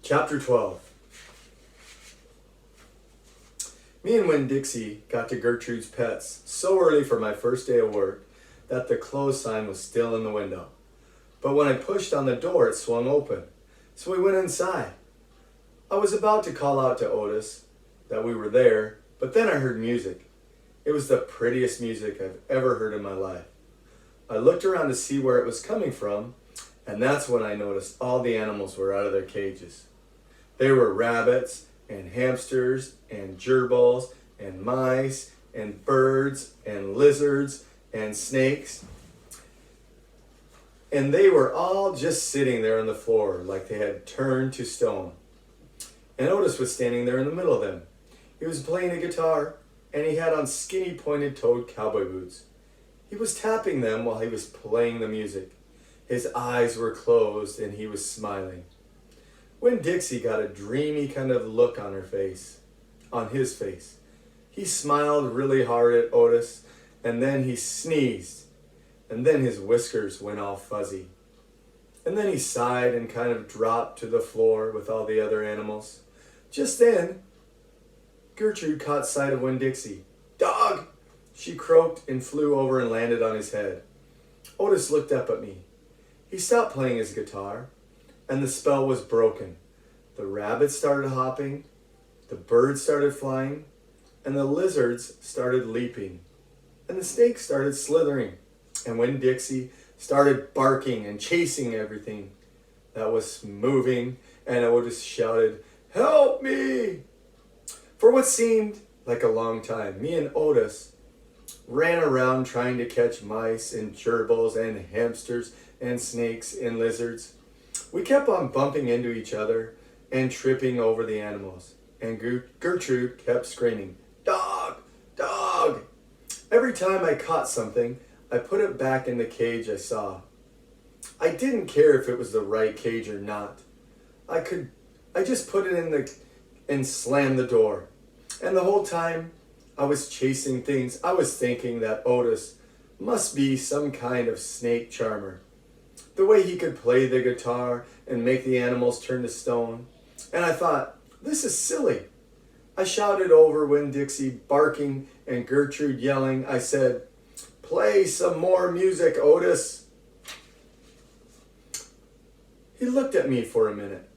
Chapter 12. Me and Winn Dixie got to Gertrude's Pets so early for my first day of work that the close sign was still in the window. But when I pushed on the door, it swung open. So we went inside. I was about to call out to Otis that we were there, but then I heard music. It was the prettiest music I've ever heard in my life. I looked around to see where it was coming from, and that's when I noticed all the animals were out of their cages. There were rabbits and hamsters and gerbils and mice and birds and lizards and snakes. And they were all just sitting there on the floor like they had turned to stone. And Otis was standing there in the middle of them. He was playing a guitar, and he had on skinny pointed-toed cowboy boots. He was tapping them while he was playing the music. His eyes were closed and he was smiling. When Dixie got a dreamy kind of look on his face. He smiled really hard at Otis, and then he sneezed, and then his whiskers went all fuzzy. And then he sighed and kind of dropped to the floor with all the other animals. Just then, Gertrude caught sight of Winn Dixie. "Dog!" She croaked and flew over and landed on his head. Otis looked up at me. He stopped playing his guitar, and the spell was broken. The rabbits started hopping, the birds started flying, and the lizards started leaping, and the snakes started slithering, and Winn Dixie started barking and chasing everything that was moving, and Otis shouted, "Help me!" For what seemed like a long time, me and Otis ran around trying to catch mice and gerbils and hamsters and snakes and lizards. We kept on bumping into each other and tripping over the animals. And Gertrude kept screaming, "Dog! Dog!" Every time I caught something, I put it back in the cage I saw. I didn't care if it was the right cage or not. I just put it and slammed the door. And the whole time I was chasing things, I was thinking that Otis must be some kind of snake charmer. The way he could play the guitar and make the animals turn to stone. And I thought, this is silly. I shouted over Winn Dixie barking and Gertrude yelling. I said, "Play some more music, Otis." He looked at me for a minute.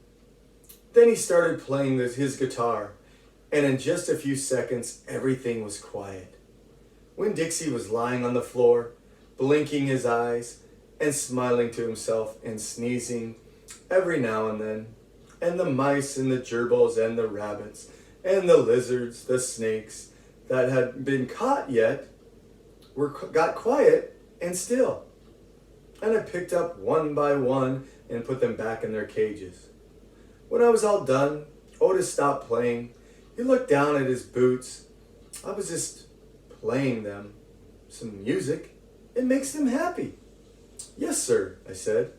Then he started playing his guitar. And in just a few seconds, everything was quiet. Winn Dixie was lying on the floor, blinking his eyes and smiling to himself and sneezing every now and then. And the mice and the gerbils and the rabbits and the lizards, the snakes that had been caught yet got quiet and still. And I picked up one by one and put them back in their cages. When I was all done, Otis stopped playing. He looked down at his boots. I was just playing them some music. It makes them happy. "Yes, sir," I said.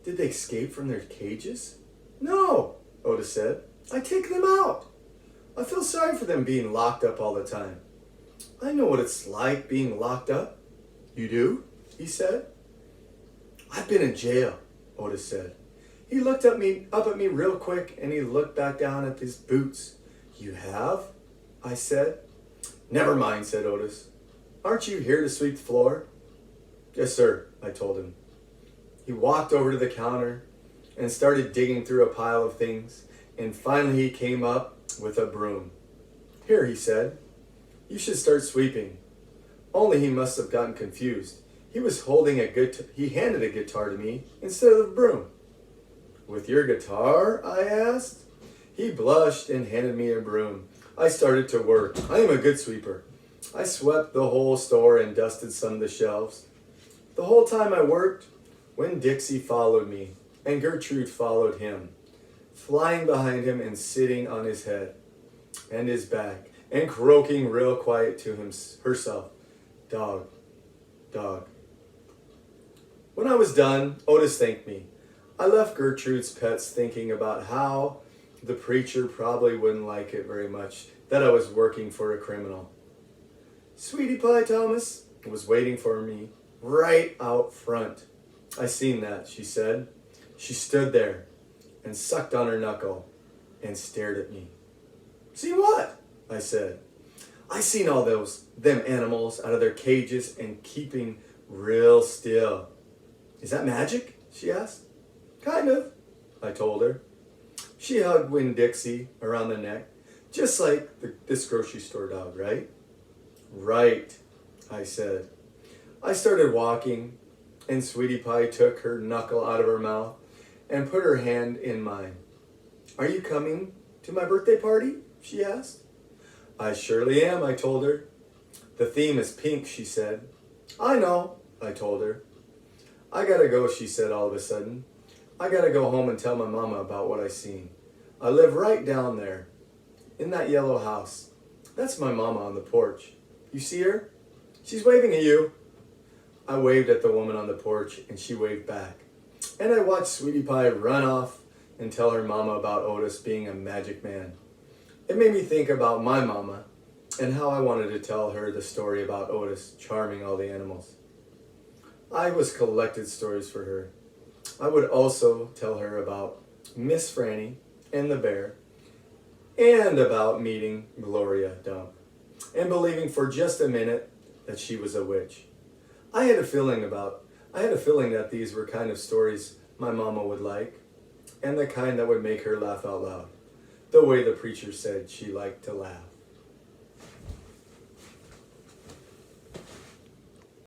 "Did they escape from their cages?" "No," Otis said. "I take them out. I feel sorry for them being locked up all the time. I know what it's like being locked up." "You do?" he said. "I've been in jail," Otis said. He looked up at me real quick, and he looked back down at his boots. "You have?" I said. "Never mind," said Otis. "Aren't you here to sweep the floor?" "Yes, sir," I told him. He walked over to the counter and started digging through a pile of things, and finally he came up with a broom. "Here," he said. "You should start sweeping." Only he must have gotten confused. He handed a guitar to me instead of the broom. "With your guitar?" I asked. He blushed and handed me a broom. I started to work. I am a good sweeper. I swept the whole store and dusted some of the shelves. The whole time I worked, Winn Dixie followed me, and Gertrude followed him, flying behind him and sitting on his head and his back, and croaking real quiet to herself, "Dog, dog." When I was done, Otis thanked me. I left Gertrude's Pets thinking about how the preacher probably wouldn't like it very much that I was working for a criminal. Sweetie Pie Thomas was waiting for me right out front. "I seen that," she said. She stood there, and sucked on her knuckle and stared at me. "See what?" I said. "I seen all them animals out of their cages and keeping real still." "Is that magic?" she asked. "Kind of," I told her. She hugged Winn Dixie around the neck, just like this grocery store dog, right? "Right," I said. I started walking, and Sweetie Pie took her knuckle out of her mouth and put her hand in mine. "Are you coming to my birthday party?" she asked. "I surely am," I told her. "The theme is pink," she said. "I know," I told her. "I gotta go," she said all of a sudden. "I gotta go home and tell my mama about what I seen. I live right down there, in that yellow house. That's my mama on the porch. You see her? She's waving at you." I waved at the woman on the porch, and she waved back. And I watched Sweetie Pie run off and tell her mama about Otis being a magic man. It made me think about my mama and how I wanted to tell her the story about Otis charming all the animals. I was collected stories for her. I would also tell her about Miss Franny and the bear, and about meeting Gloria Dump, and believing for just a minute that she was a witch. I had a feeling that these were kind of stories my mama would like, and the kind that would make her laugh out loud, the way the preacher said she liked to laugh.